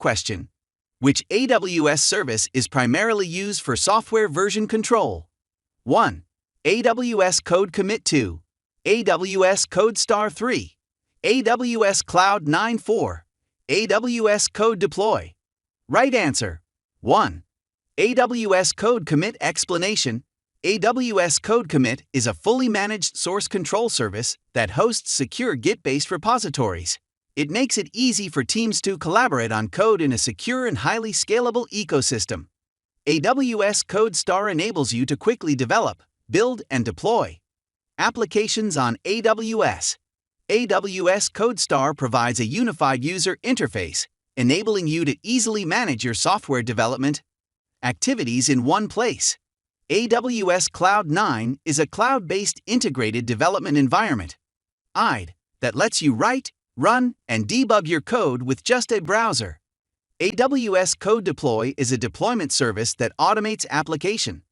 Question: which AWS service is primarily used for software version control? 1. AWS Code Commit 2, AWS Code Star 3, AWS Cloud 9.4, AWS Code Deploy. Right answer: 1. AWS Code Commit. Explanation: AWS Code Commit is a fully managed source control service that hosts secure Git-based repositories. It makes it easy for teams to collaborate on code in a secure and highly scalable ecosystem. AWS Code Star enables you to quickly develop, build, and deploy applications on AWS. AWS Code Star provides a unified user interface, enabling you to easily manage your software development activities in one place. AWS Cloud 9 is a cloud-based integrated development environment (IDE) that lets you write, run, and debug your code with just a browser. AWS Code Deploy is a deployment service that automates application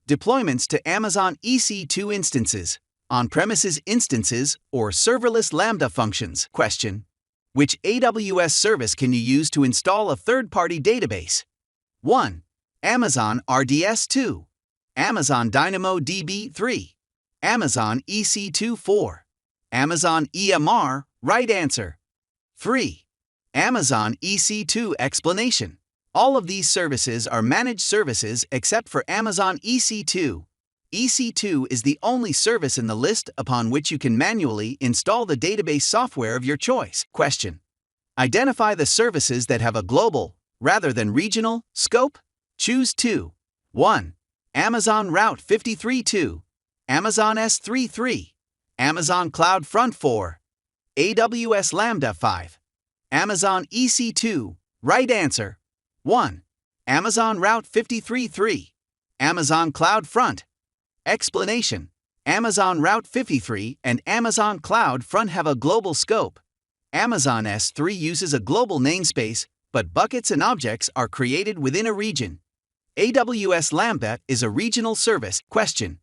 deployments to Amazon EC2 instances, on-premises instances, or serverless Lambda functions. Question: which AWS service can you use to install a third-party database? 1. Amazon RDS 2, Amazon DynamoDB 3, Amazon EC2 4, Amazon EMR. Right answer: 3. Amazon EC2. Explanation: all of these services are managed services except for Amazon EC2. EC2 is the only service in the list upon which you can manually install the database software of your choice. Question: identify the services that have a global, rather than regional, scope. Choose 2. 1. Amazon Route 53. 2. Amazon S3. 3. Amazon CloudFront 4. AWS Lambda 5. Amazon EC2. Right answer: 1. Amazon Route 53. 3. Amazon CloudFront. Explanation: Amazon Route 53 and Amazon CloudFront have a global scope. Amazon S3 uses a global namespace, but buckets and objects are created within a region. AWS Lambda is a regional service. Question: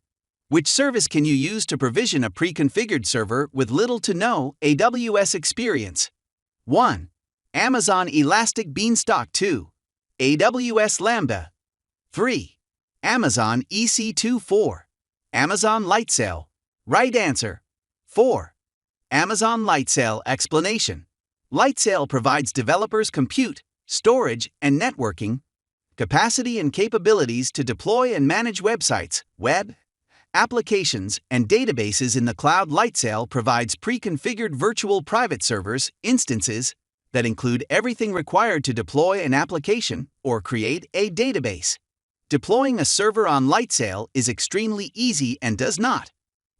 which service can you use to provision a pre-configured server with little to no AWS experience? 1. Amazon Elastic Beanstalk 2, AWS Lambda. 3. Amazon EC2 4, Amazon Lightsail. Right answer: 4. Amazon Lightsail. Explanation: Lightsail provides developers compute, storage, and networking capacity and capabilities to deploy and manage websites, web applications, and databases in the cloud. Lightsail provides pre-configured virtual private servers, instances, that include everything required to deploy an application or create a database. Deploying a server on Lightsail is extremely easy and does not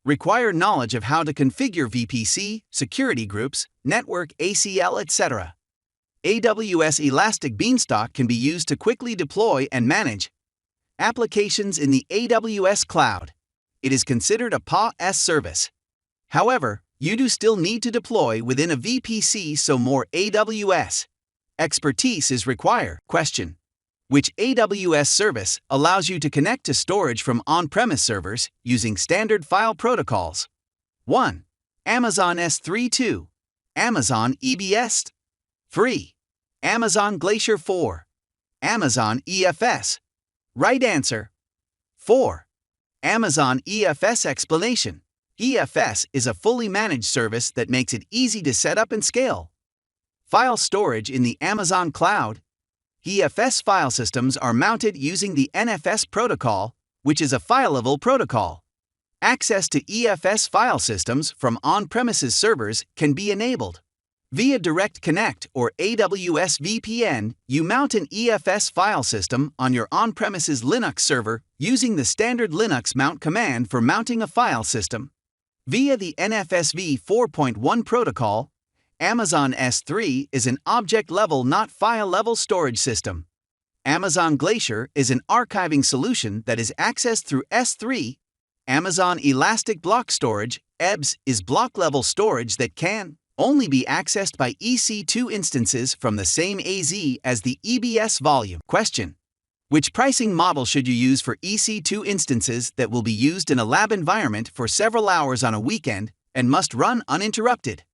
require knowledge of how to configure VPC, security groups, network ACL, etc. AWS Elastic Beanstalk can be used to quickly deploy and manage applications in the AWS cloud. It is considered a PaaS service. However, you do still need to deploy within a VPC, so more AWS expertise is required. Question: which AWS service allows you to connect to storage from on-premise servers using standard file protocols? 1. Amazon S3. 2. Amazon EBS. 3. Amazon Glacier 4. Amazon EFS. Right answer: 4. Amazon EFS. Explanation: EFS is a fully managed service that makes it easy to set up and scale file storage in the Amazon cloud. EFS file systems are mounted using the NFS protocol, which is a file-level protocol. Access to EFS file systems from on-premises servers can be enabled via Direct Connect or AWS VPN. You mount an EFS file system on your on-premises Linux server using the standard Linux mount command for mounting a file system. Via the NFS v 4.1 protocol, Amazon S3 is an object-level, not file-level storage system. Amazon Glacier is an archiving solution that is accessed through S3. Amazon Elastic Block Storage, EBS, is block-level storage that can only be accessed by EC2 instances from the same AZ as the EBS volume. Question: which pricing model should you use for EC2 instances that will be used in a lab environment for several hours on a weekend and must run uninterrupted?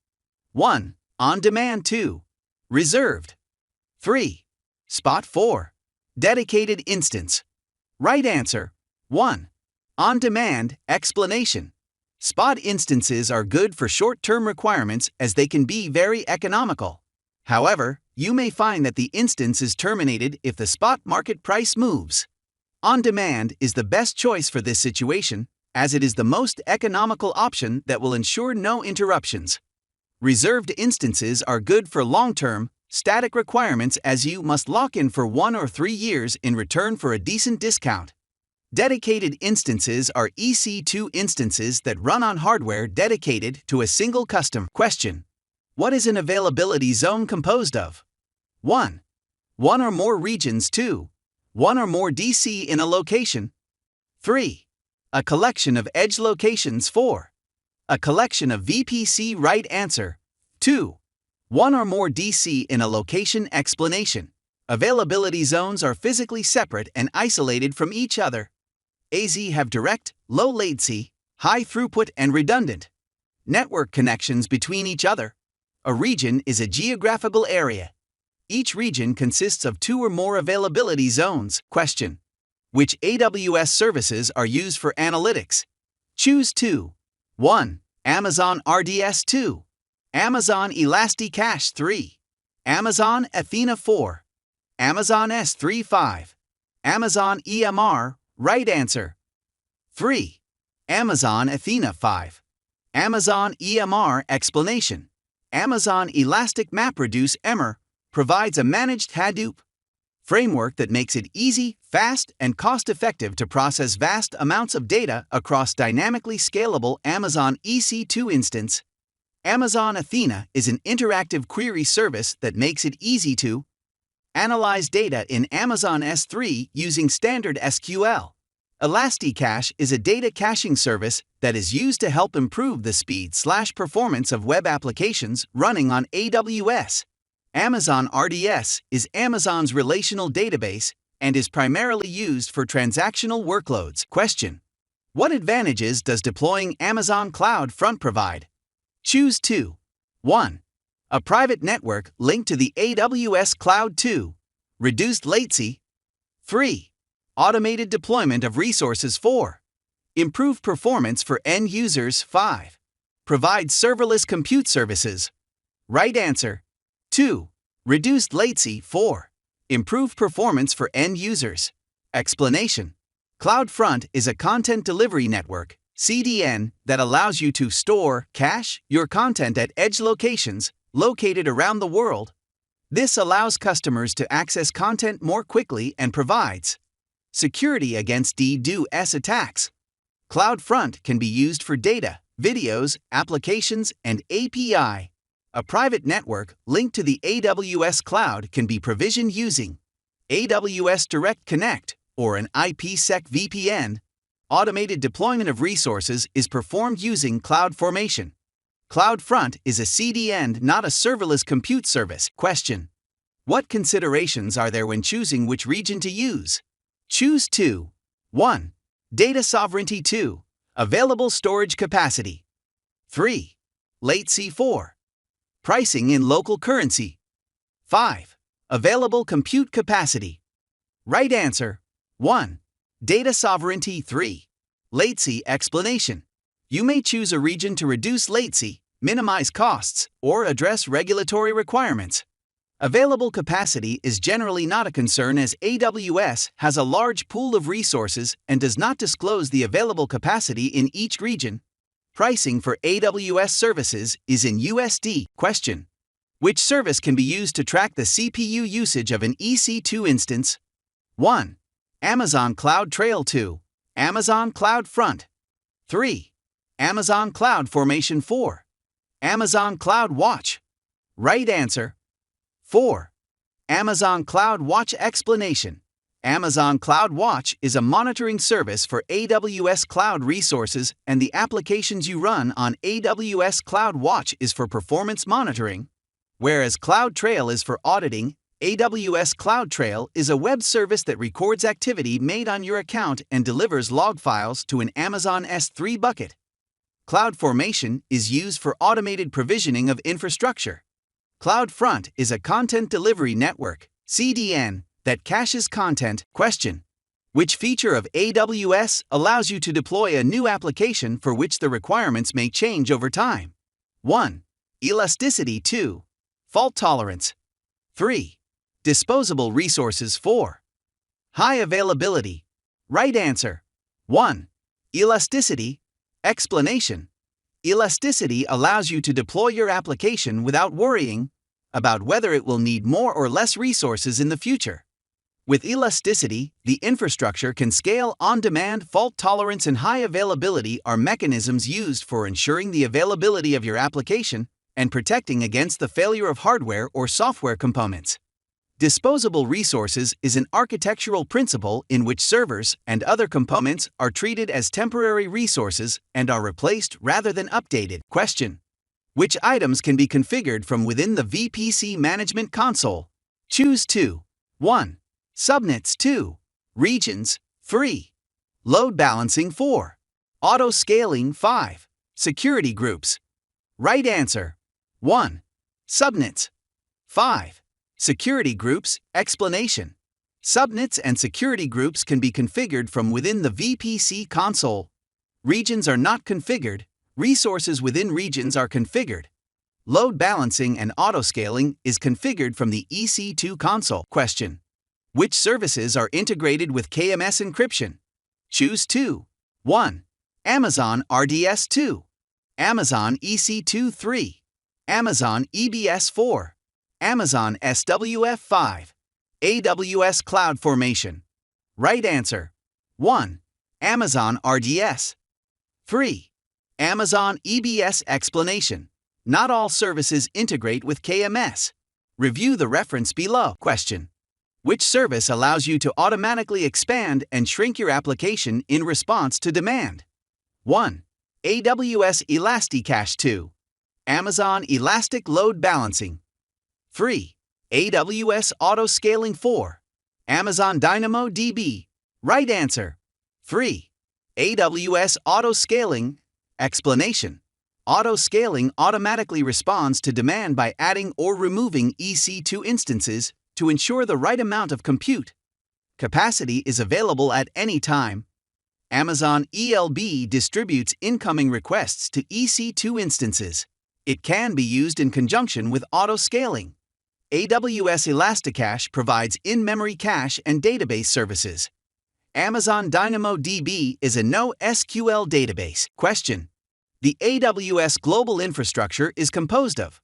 1. On demand. 2. Reserved. 3. Spot 4. Dedicated instance. Right answer. 1. On-demand explanation. Spot instances are good for short-term requirements as they can be very economical. However, you may find that the instance is terminated if the spot market price moves. On-demand is the best choice for this situation, as it is the most economical option that will ensure no interruptions. Reserved instances are good for long-term, static requirements as you must lock in for 1 or 3 years in return for a decent discount. Dedicated instances are EC2 instances that run on hardware dedicated to a single custom. Question. What is an availability zone composed of? 1. One or more regions. 2. One or more DC in a location. 3. A collection of edge locations. 4. A collection of VPC. Right answer. 2. One or more DC in a location. Explanation. Availability zones are physically separate and isolated from each other. AZ have direct, low latency, high throughput and redundant network connections between each other. A region is a geographical area. Each region consists of 2 or more availability zones. Question. Which AWS services are used for analytics? Choose 2. 1. Amazon RDS. 2. Amazon Elasticache. 3. Amazon Athena. 4. Amazon S3. 5. Amazon EMR. Right answer. 3. Amazon Athena. 5. Amazon EMR. Explanation. Amazon Elastic MapReduce EMR provides a managed Hadoop framework that makes it easy, fast, and cost-effective to process vast amounts of data across dynamically scalable Amazon EC2 instance. Amazon Athena is an interactive query service that makes it easy to analyze data in Amazon S3 using standard SQL. Elasticache is a data caching service that is used to help improve the speed/performance of web applications running on AWS. Amazon RDS is Amazon's relational database and is primarily used for transactional workloads. Question. What advantages does deploying Amazon Cloud Front provide? Choose 2. 1. A private network linked to the AWS Cloud. 2. Reduced latency. 3. Automated deployment of resources. 4. Improved performance for end users. 5. Provide serverless compute services. Right answer. 2. Reduced latency. 4. Improved performance for end users. Explanation. CloudFront is a content delivery network, CDN, that allows you to store, cache your content at edge locations located around the world. This allows customers to access content more quickly and provides security against DDoS attacks. CloudFront can be used for data, videos, applications, and API. A private network linked to the AWS Cloud can be provisioned using AWS Direct Connect or an IPsec VPN. Automated deployment of resources is performed using CloudFormation. CloudFront is a CDN, not a serverless compute service. Question. What considerations are there when choosing which region to use? Choose 2. 1. Data sovereignty. 2. Available storage capacity. 3. Latency. 4. Pricing in local currency. 5. Available compute capacity. Right answer. 1. Data sovereignty. 3. Latency. Explanation. You may choose a region to reduce latency, minimize costs, or address regulatory requirements. Available capacity is generally not a concern as AWS has a large pool of resources and does not disclose the available capacity in each region. Pricing for AWS services is in USD. Question. Which service can be used to track the CPU usage of an EC2 instance? 1. Amazon Cloud Trail. 2. Amazon Cloud Front. 3. Amazon Cloud Formation. 4. Amazon Cloud Watch. Right answer. 4. Amazon Cloud Watch. Explanation. Amazon Cloud Watch is a monitoring service for AWS Cloud resources, and the applications you run on AWS Cloud Watch is for performance monitoring, whereas Cloud Trail is for auditing. AWS Cloud Trail is a web service that records activity made on your account and delivers log files to an Amazon S3 bucket. CloudFormation is used for automated provisioning of infrastructure. CloudFront is a content delivery network, CDN, that caches content. Question: which feature of AWS allows you to deploy a new application for which the requirements may change over time? 1. Elasticity. 2. Fault tolerance. 3. Disposable resources. 4. High availability. Right answer: 1. Elasticity. Explanation: elasticity allows you to deploy your application without worrying about whether it will need more or less resources in the future. With elasticity, the infrastructure can scale on demand. Fault tolerance and high availability are mechanisms used for ensuring the availability of your application and protecting against the failure of hardware or software components. Disposable resources is an architectural principle in which servers and other components are treated as temporary resources and are replaced rather than updated. Question: which items can be configured from within the VPC Management Console? Choose 2. 1. Subnets. 2. Regions. 3. Load balancing. 4. Auto scaling. 5. Security groups. Right answer: 1. Subnets. 5. Security groups. Explanation: subnets and security groups can be configured from within the VPC console. Regions are not configured. Resources within regions are configured. Load balancing and autoscaling is configured from the EC2 console. Question: which services are integrated with KMS encryption? Choose 2. 1. Amazon RDS. 2. Amazon EC2. 3. Amazon EBS. 4. Amazon SWF. 5. AWS Cloud Formation. Right answer: 1. Amazon RDS. 3. Amazon EBS. Explanation: not all services integrate with KMS. Review the reference below. Question: which service allows you to automatically expand and shrink your application in response to demand? 1. AWS Elasticache. 2. Amazon Elastic Load Balancing. 3. AWS Auto Scaling. 4. Amazon DynamoDB. Right answer: 3. AWS Auto Scaling. Explanation: auto scaling automatically responds to demand by adding or removing EC2 instances to ensure the right amount of compute capacity is available at any time. Amazon ELB distributes incoming requests to EC2 instances. It can be used in conjunction with auto scaling. AWS Elasticache provides in-memory cache and database services. Amazon DynamoDB is a NoSQL database. Question: the AWS global infrastructure is composed of.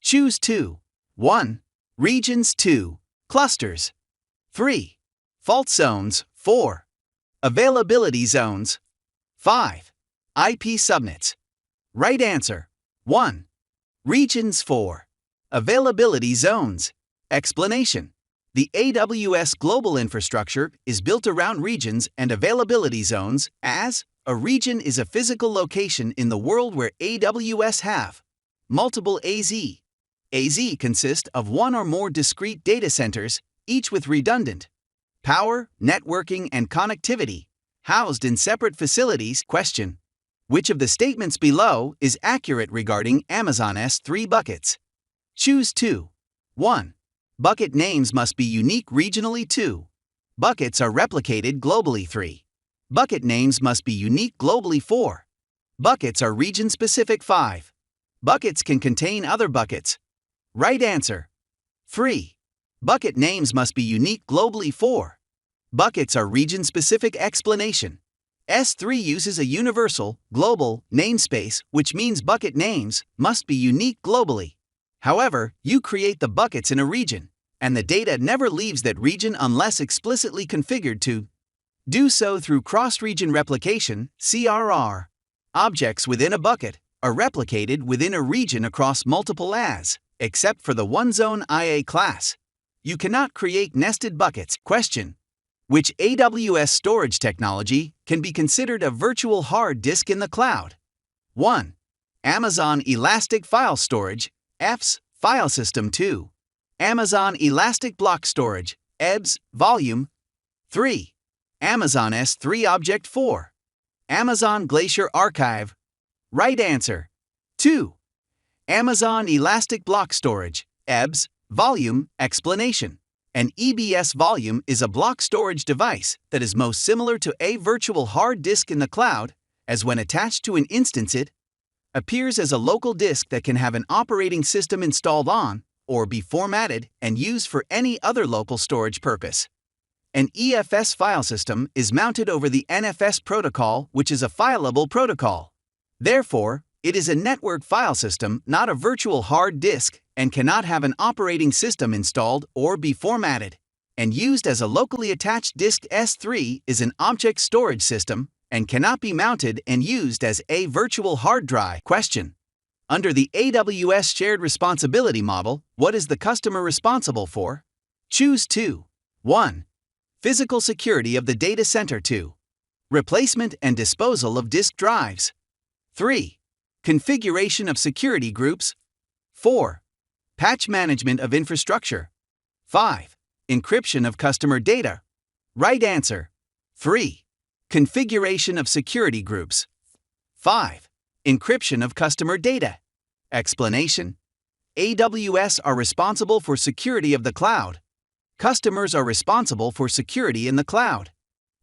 Choose 2. 1. Regions. 2. Clusters. 3. Fault zones. 4. Availability zones. 5. IP subnets. Right answer: 1. Regions. 4. Availability zones. Explanation: the AWS global infrastructure is built around regions and availability zones, as a region is a physical location in the world where AWS have multiple AZ. AZ consist of one or more discrete data centers, each with redundant power, networking, and connectivity, housed in separate facilities. Question: which of the statements below is accurate regarding Amazon S3 buckets? Choose 2. 1. Bucket names must be unique regionally. 2. Buckets are replicated globally. 3. Bucket names must be unique globally. 4. Buckets are region-specific. 5. Buckets can contain other buckets. Right answer: 3. Bucket names must be unique globally. 4. Buckets are region-specific. Explanation: S3 uses a universal, global namespace, which means bucket names must be unique globally. However, you create the buckets in a region, and the data never leaves that region unless explicitly configured to do so through cross-region replication, CRR. Objects within a bucket are replicated within a region across multiple AS, except for the one-zone IA class. You cannot create nested buckets. Question: which AWS storage technology can be considered a virtual hard disk in the cloud? 1. Amazon Elastic File Storage, EFS, File System. 2. Amazon Elastic Block Storage, EBS, Volume. 3. Amazon S3 Object. 4. Amazon Glacier Archive. Right answer: 2. Amazon Elastic Block Storage, EBS, Volume. Explanation: An EBS volume is a block storage device that is most similar to a virtual hard disk in the cloud, as when attached to an instance it appears as a local disk that can have an operating system installed on, or be formatted and used for any other local storage purpose. An EFS file system is mounted over the NFS protocol, which is a fileable protocol. Therefore, it is a network file system, not a virtual hard disk, and cannot have an operating system installed or be formatted. And used as a locally attached disk. S3 is an object storage system and cannot be mounted and used as a virtual hard drive. Question: under the AWS shared responsibility model, what is the customer responsible for? Choose 2. 1. Physical security of the data center. 2. Replacement and disposal of disk drives. 3. Configuration of security groups. 4. Patch management of infrastructure. 5. Encryption of customer data. Right answer. 3. Configuration of security groups. 5. Encryption of customer data. Explanation: AWS are responsible for security of the cloud. Customers are responsible for security in the cloud.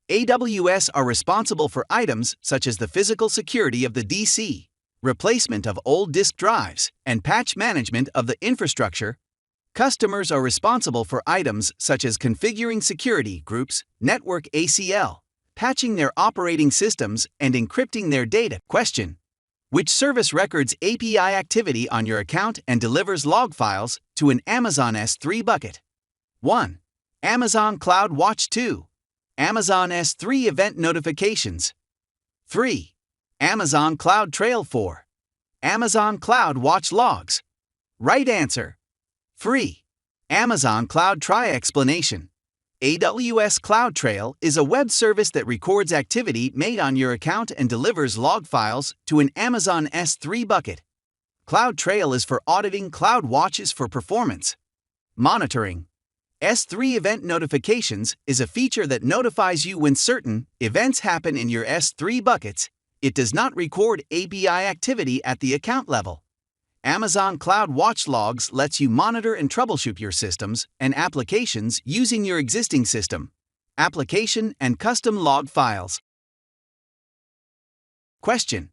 AWS are responsible for items such as the physical security of the DC, replacement of old disk drives, and patch management of the infrastructure. Customers are responsible for items such as configuring security groups, network ACL, patching their operating systems, and encrypting their data. Question: which service records API activity on your account and delivers log files to an Amazon S3 bucket? 1. Amazon Cloud Watch. 2. Amazon S3 Event Notifications. 3. Amazon Cloud Trail. 4. Amazon Cloud Watch Logs. Right answer. 3. Amazon Cloud Try. Explanation: AWS Cloud Trail is a web service that records activity made on your account and delivers log files to an Amazon S3 bucket. Cloud Trail is for auditing. Cloud Watch is for performance monitoring. S3 Event Notifications is a feature that notifies you when certain events happen in your S3 buckets. It does not record API activity at the account level. Amazon Cloud Watch Logs lets you monitor and troubleshoot your systems and applications using your existing system, application, and custom log files. Question: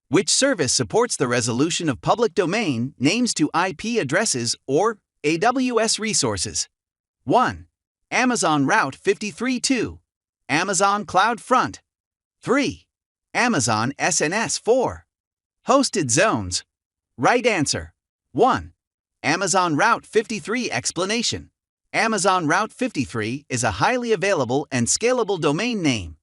which service supports the resolution of public domain names to IP addresses or AWS resources? 1. Amazon Route 53. 2. Amazon CloudFront. 3. Amazon SNS. 4. Hosted zones. Right answer. 1. Amazon Route 53. Explanation: Amazon Route 53 is a highly available and scalable domain name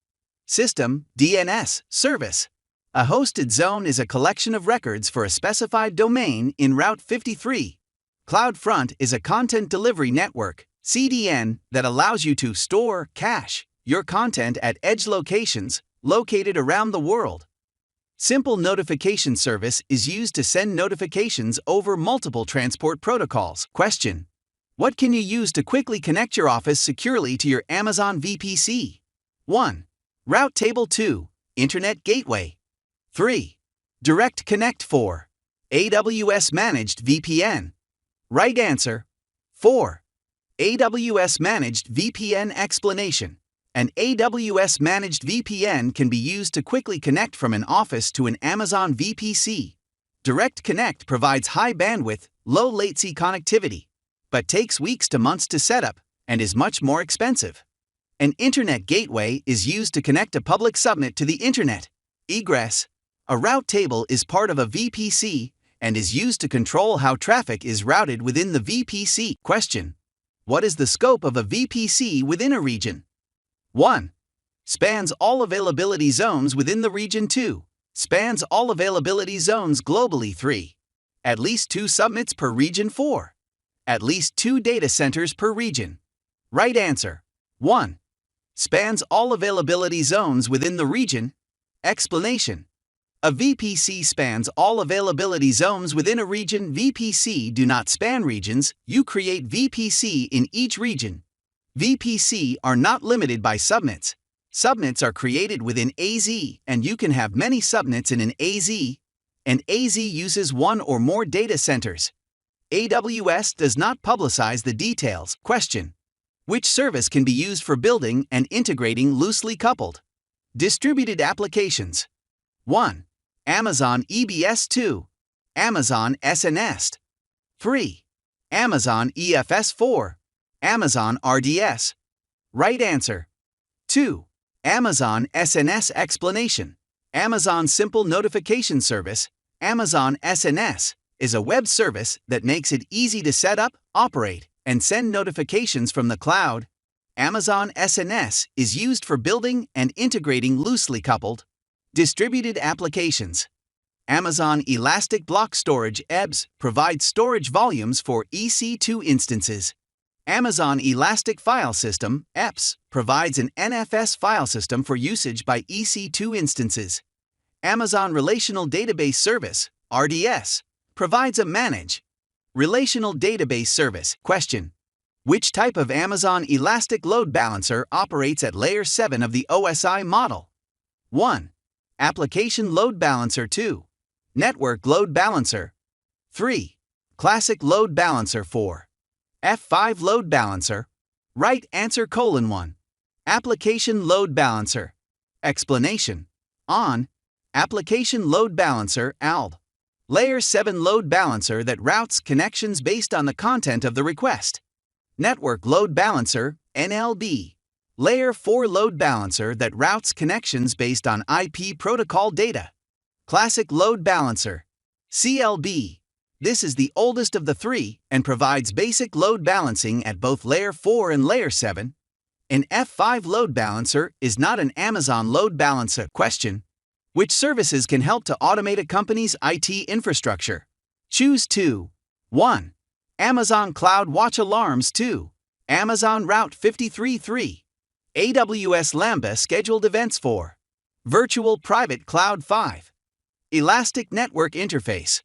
system DNS service. A hosted zone is a collection of records for a specified domain in Route 53. CloudFront is a content delivery network CDN that allows you to store, cache your content at edge locations located around the world. Simple Notification Service is used to send notifications over multiple transport protocols. Question: what can you use to quickly connect your office securely to your Amazon VPC? 1. Route Table. 2. Internet Gateway. 3. Direct Connect. 4. AWS Managed VPN. Right answer. 4. AWS Managed VPN. Explanation: an AWS Managed VPN can be used to quickly connect from an office to an Amazon VPC. Direct Connect provides high bandwidth, low latency connectivity, but takes weeks to months to set up and is much more expensive. An Internet Gateway is used to connect a public subnet to the Internet. Egress: a route table is part of a VPC and is used to control how traffic is routed within the VPC. Question: what is the scope of a VPC within a region? 1. Spans all availability zones within the region. 2. Spans all availability zones globally. 3. At least 2 subnets per region. 4. At least 2 data centers per region. Right answer. 1. Spans all availability zones within the region. Explanation: a VPC spans all availability zones within a region. VPC do not span regions. You create VPC in each region. VPC are not limited by subnets. Subnets are created within AZ, and you can have many subnets in an AZ, and AZ uses 1 or more data centers. AWS does not publicize the details. Question: Which service can be used for building and integrating loosely coupled distributed applications? 1. Amazon EBS. 2. Amazon SNS. 3. Amazon EFS. 4. Amazon RDS. Right answer. 2. Amazon SNS. Explanation. Amazon Simple Notification Service, Amazon SNS, is a web service that makes it easy to set up, operate, and send notifications from the cloud. Amazon SNS is used for building and integrating loosely coupled distributed applications. Amazon Elastic Block Storage (EBS) provides storage volumes for EC2 instances. Amazon Elastic File System (EFS) provides an NFS file system for usage by EC2 instances. Amazon Relational Database Service (RDS) provides a managed relational database service. Question: which type of Amazon Elastic Load Balancer operates at Layer 7 of the OSI model? 1. Application Load Balancer. 2. Network Load Balancer. 3. Classic Load Balancer. 4. F5 Load Balancer. Right answer: 1. Application Load Balancer. Explanation. On. Application Load Balancer (ALB). Layer 7 load balancer that routes connections based on the content of the request. Network Load Balancer (NLB). Layer 4 load balancer that routes connections based on IP protocol data. Classic Load Balancer (CLB). This is the oldest of the three and provides basic load balancing at both Layer 4 and Layer 7. An F5 load balancer is not an Amazon load balancer. Question: which services can help to automate a company's IT infrastructure? Choose 2. 1. Amazon Cloud Watch Alarms. 2. Amazon Route 53. 3. AWS Lambda Scheduled Events. 4. Virtual Private Cloud. 5. Elastic Network Interface.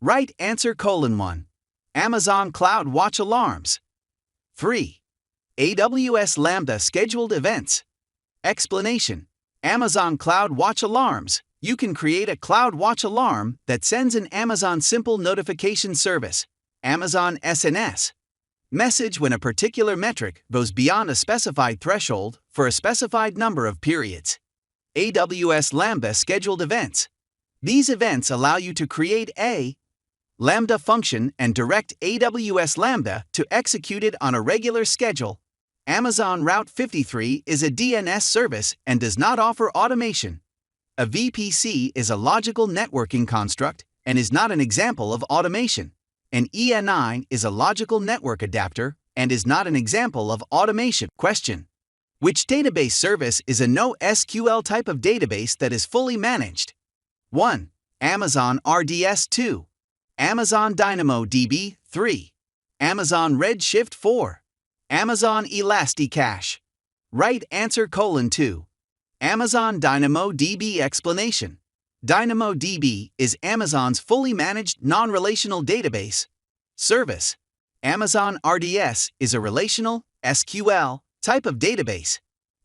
Right answer: 1. Amazon Cloud Watch Alarms. 3. AWS Lambda Scheduled Events. Explanation. Amazon Cloud Watch Alarms. You can create a Cloud Watch alarm that sends an Amazon Simple Notification Service, Amazon SNS, message when a particular metric goes beyond a specified threshold for a specified number of periods. AWS Lambda Scheduled Events. These events allow you to create a Lambda function and direct AWS Lambda to execute it on a regular schedule. Amazon Route 53 is a DNS service and does not offer automation. A VPC is a logical networking construct and is not an example of automation. An ENI is a logical network adapter and is not an example of automation. Question: which database service is a NoSQL type of database that is fully managed? 1. Amazon RDS. 2. Amazon DynamoDB. 3. Amazon Redshift. 4. Amazon ElastiCache. Right answer: 2. Amazon DynamoDB. Explanation. DynamoDB is Amazon's fully managed non-relational database service. Amazon RDS is a relational SQL type of database.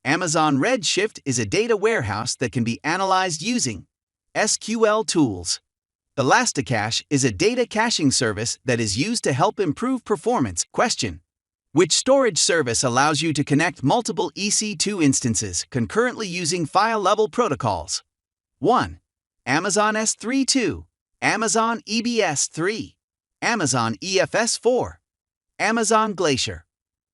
Amazon Redshift is a data warehouse that can be analyzed using SQL tools. ElastiCache is a data caching service that is used to help improve performance. Question: which storage service allows you to connect multiple EC2 instances concurrently using file-level protocols? 1. Amazon S3. 2. Amazon EBS. 3. Amazon EFS. 4. Amazon Glacier.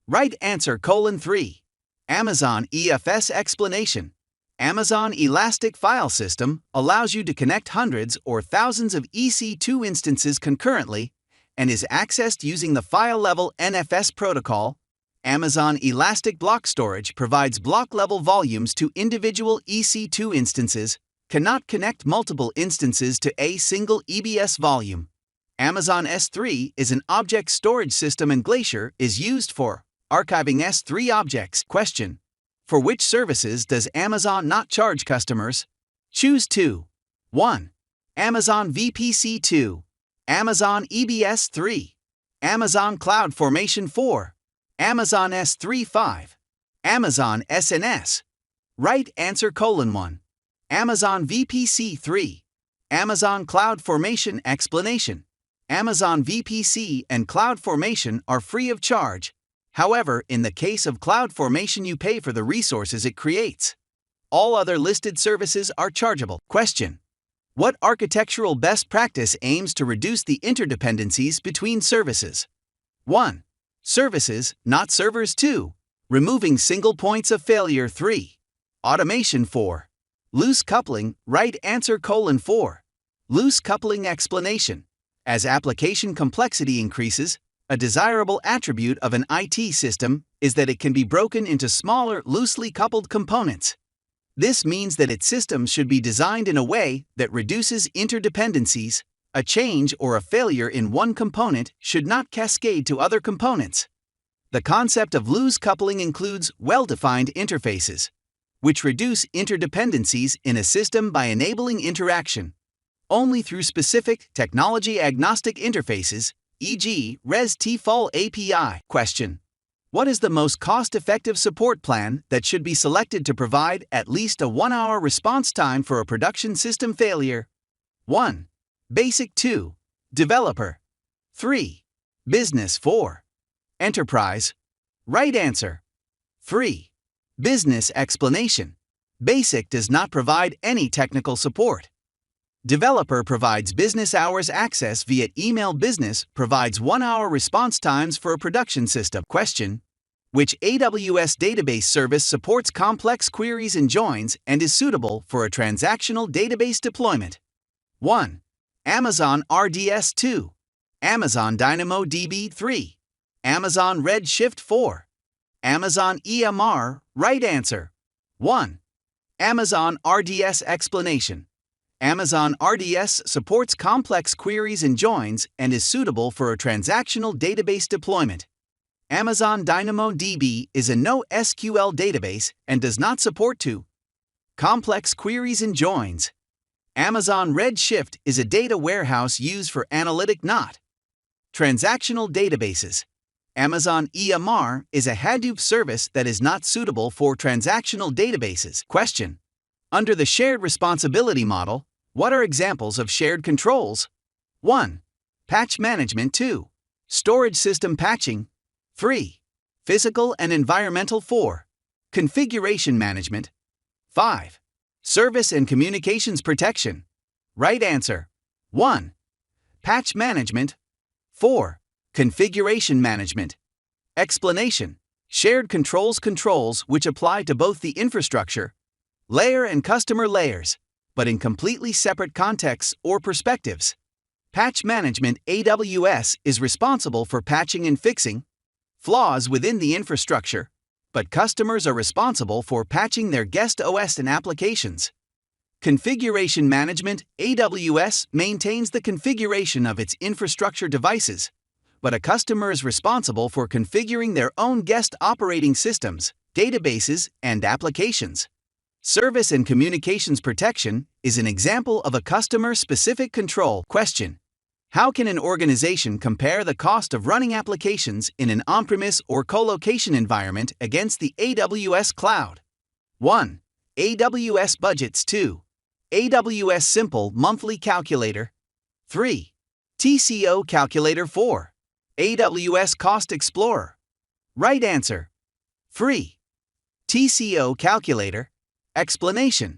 Right answer: 3. Amazon EFS. Explanation. Amazon Elastic File System allows you to connect hundreds or thousands of EC2 instances concurrently and is accessed using the file-level NFS protocol. Amazon Elastic Block Storage provides block-level volumes to individual EC2 instances, cannot connect multiple instances to a single EBS volume. Amazon S3 is an object storage system and Glacier is used for archiving S3 objects. Question: for which services does Amazon not charge customers? Choose 2. 1. Amazon VPC. 2. Amazon EBS. 3. Amazon CloudFormation. 4. Amazon S3. 5. Amazon SNS. Right answer: 1. Amazon VPC. 3. Amazon CloudFormation. Explanation. Amazon VPC and CloudFormation are free of charge. However, in the case of CloudFormation, you pay for the resources it creates. All other listed services are chargeable. Question: what architectural best practice aims to reduce the interdependencies between services? 1. Services, not servers. 2. Removing single points of failure. 3. Automation. 4. Loose coupling. Right answer: 4. Loose coupling. Explanation: as application complexity increases, a desirable attribute of an IT system is that it can be broken into smaller, loosely coupled components. This means that its systems should be designed in a way that reduces interdependencies. A change or a failure in one component should not cascade to other components. The concept of loose coupling includes well-defined interfaces, which reduce interdependencies in a system by enabling interaction only through specific technology-agnostic interfaces, e.g., REST-TFL API. Question: what is the most cost-effective support plan that should be selected to provide at least a 1-hour response time for a production system failure? 1. Basic. 2. Developer. 3. Business. 4. Enterprise. Right answer: 3. Business. Explanation: Basic does not provide any technical support. Developer provides business hours access via email. Business provides 1-hour response times for a production system. Question: which AWS database service supports complex queries and joins and is suitable for a transactional database deployment? 1. Amazon RDS. 2. Amazon DynamoDB. 3. Amazon Redshift. 4. Amazon EMR. Right answer: 1. Amazon RDS. Explanation: Amazon RDS supports complex queries and joins and is suitable for a transactional database deployment. Amazon DynamoDB is a NoSQL database and does not support complex queries and joins. Amazon Redshift is a data warehouse used for analytic, not transactional databases. Amazon EMR is a Hadoop service that is not suitable for transactional databases. Question: under the shared responsibility model, what are examples of shared controls? 1. Patch management. 2. Storage system patching. 3. Physical and environmental. 4. Configuration management. 5. Service and communications protection. Right answer: 1. Patch management. 4. Configuration management. Explanation: shared controls which apply to both the infrastructure layer and customer layers, but in completely separate contexts or perspectives. Patch management: AWS is responsible for patching and fixing flaws within the infrastructure, but customers are responsible for patching their guest OS and applications. Configuration management: AWS maintains the configuration of its infrastructure devices, but a customer is responsible for configuring their own guest operating systems, databases, and applications. Service and communications protection is an example of a customer-specific control. Question: how can an organization compare the cost of running applications in an on-premise or co-location environment against the AWS cloud? 1. AWS budgets. 2. AWS simple monthly calculator. 3. TCO calculator. 4. AWS cost explorer. Right answer: 3. TCO calculator. Explanation: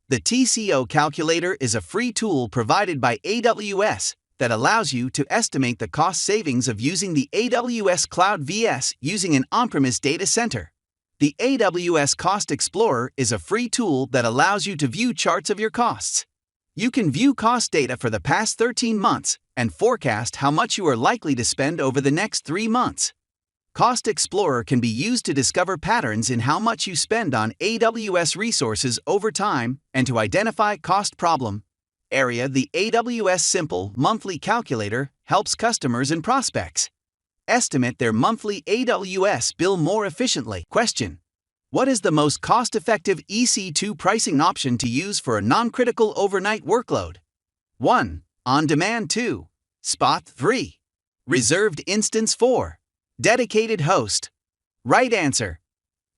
the TCO calculator is a free tool provided by AWS that allows you to estimate the cost savings of using the AWS Cloud VS using an on-premise data center. The AWS Cost Explorer is a free tool that allows you to view charts of your costs. You can view cost data for the past 13 months and forecast how much you are likely to spend over the next 3 months. Cost Explorer can be used to discover patterns in how much you spend on AWS resources over time and to identify cost problem area. The AWS Simple Monthly Calculator helps customers and prospects estimate their monthly AWS bill more efficiently. Question: what is the most cost-effective EC2 pricing option to use for a non-critical overnight workload? 1. On-demand. 2. Spot. 3. Reserved instance. 4. Dedicated host. Right answer: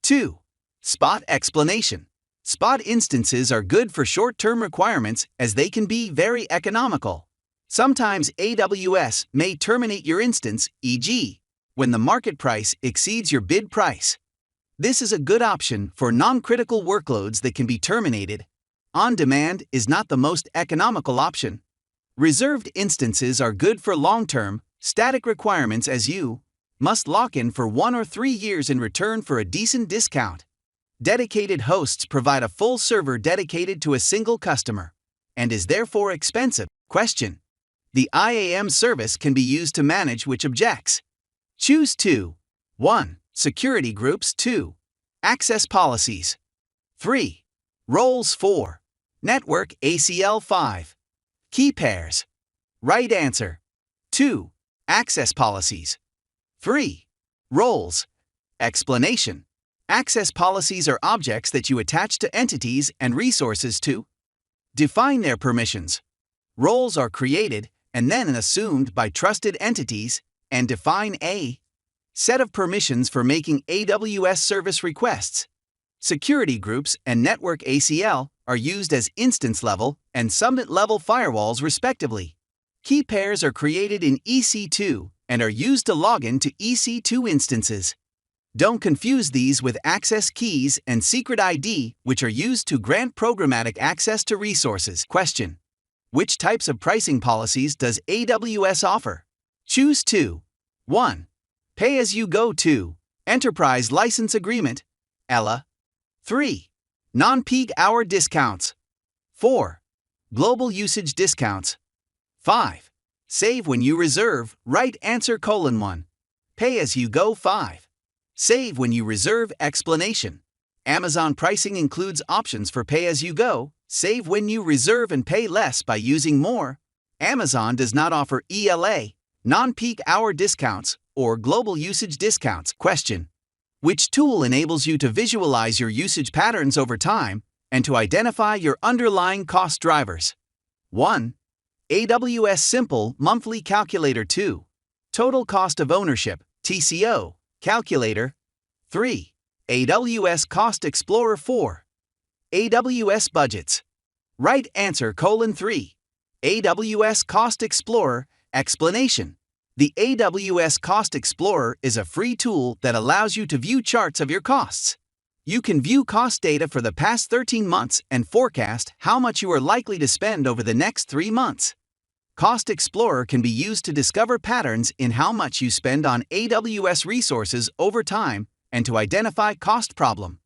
2. Spot. Explanation: spot instances are good for short-term requirements as they can be very economical. Sometimes AWS may terminate your instance, e.g., when the market price exceeds your bid price. This is a good option for non-critical workloads that can be terminated. On-demand is not the most economical option. Reserved instances are good for long-term, static requirements as you must lock in for 1 or 3 years in return for a decent discount. Dedicated hosts provide a full server dedicated to a single customer and is therefore expensive. Question: the IAM service can be used to manage which objects? Choose 2. 1. Security groups. 2. Access policies. 3. Roles. 4. Network ACL. 5. Key pairs. Right answer: 2. Access policies. 3. Roles. Explanation: access policies are objects that you attach to entities and resources to define their permissions. Roles are created and then assumed by trusted entities and define a set of permissions for making AWS service requests. Security groups and network ACL are used as instance-level and subnet-level firewalls respectively. Key pairs are created in EC2 and are used to log in to EC2 instances. Don't confuse these with access keys and secret ID, which are used to grant programmatic access to resources. Question: which types of pricing policies does AWS offer? Choose 2. 1. Pay-as-you-go. 2. Enterprise License Agreement, ELA. 3. Non-peak hour discounts. 4. Global usage discounts. 5. Save when you reserve. Right answer: 1. Pay-as-you-go. 5. Save when you reserve. Explanation: Amazon pricing includes options for pay-as-you-go, save when you reserve, and pay less by using more. Amazon does not offer ELA, non-peak hour discounts, or global usage discounts. Question: which tool enables you to visualize your usage patterns over time and to identify your underlying cost drivers? 1. AWS Simple Monthly Calculator. 2. Total Cost of Ownership (TCO) Calculator. 3. AWS Cost Explorer. 4. AWS Budgets. Right answer: 3. AWS Cost Explorer. Explanation: the AWS Cost Explorer is a free tool that allows you to view charts of your costs. You can view cost data for the past 13 months and forecast how much you are likely to spend over the next 3 months. Cost Explorer can be used to discover patterns in how much you spend on AWS resources over time and to identify cost problem.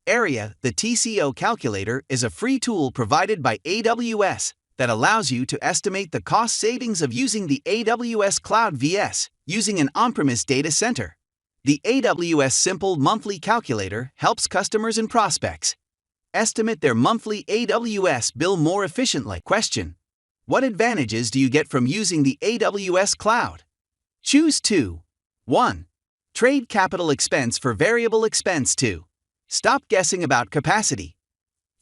Area, the TCO calculator, is a free tool provided by AWS that allows you to estimate the cost savings of using the AWS Cloud VS using an on-premise data center. The AWS Simple Monthly Calculator helps customers and prospects estimate their monthly AWS bill more efficiently. Question: what advantages do you get from using the AWS Cloud? Choose 2. 1. Trade capital expense for variable expense. 2. Stop guessing about capacity.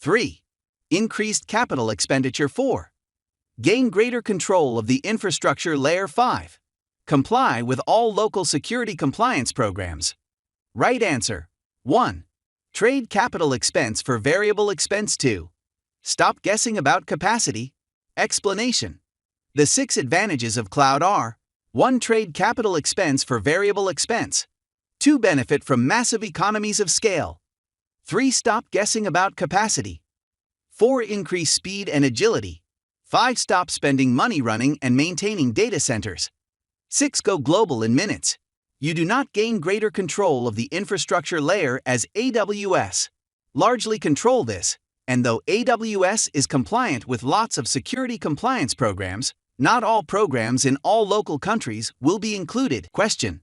3. Increased capital expenditure. 4. Gain greater control of the infrastructure layer. 5. Comply with all local security compliance programs. Right answer: 1. Trade capital expense for variable expense. 2. Stop guessing about capacity. Explanation: the 6 advantages of cloud are: 1. Trade capital expense for variable expense. 2. Benefit from massive economies of scale. 3. Stop guessing about capacity. 4. Increase speed and agility. 5. Stop spending money running and maintaining data centers. 6. Go global in minutes. You do not gain greater control of the infrastructure layer as AWS largely control this, and though AWS is compliant with lots of security compliance programs, not all programs in all local countries will be included. Question: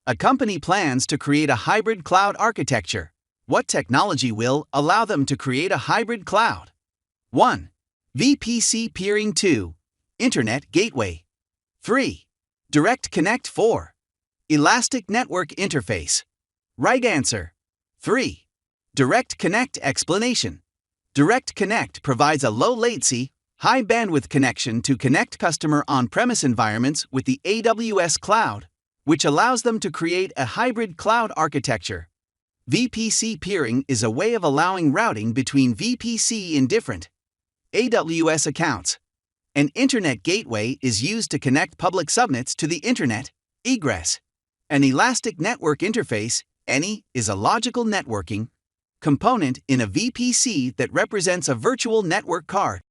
a company plans to create a hybrid cloud architecture. What technology will allow them to create a hybrid cloud? 1. VPC peering. 2. Internet gateway. 3. Direct Connect. 4. Elastic Network Interface. Right answer: 3. Direct Connect. Explanation: Direct Connect provides a low latency, high bandwidth connection to connect customer on-premise environments with the AWS cloud, which allows them to create a hybrid cloud architecture. VPC peering is a way of allowing routing between VPC in different AWS accounts. An internet gateway is used to connect public subnets to the internet. Egress. An elastic network interface, ENI, is a logical networking component in a VPC that represents a virtual network card.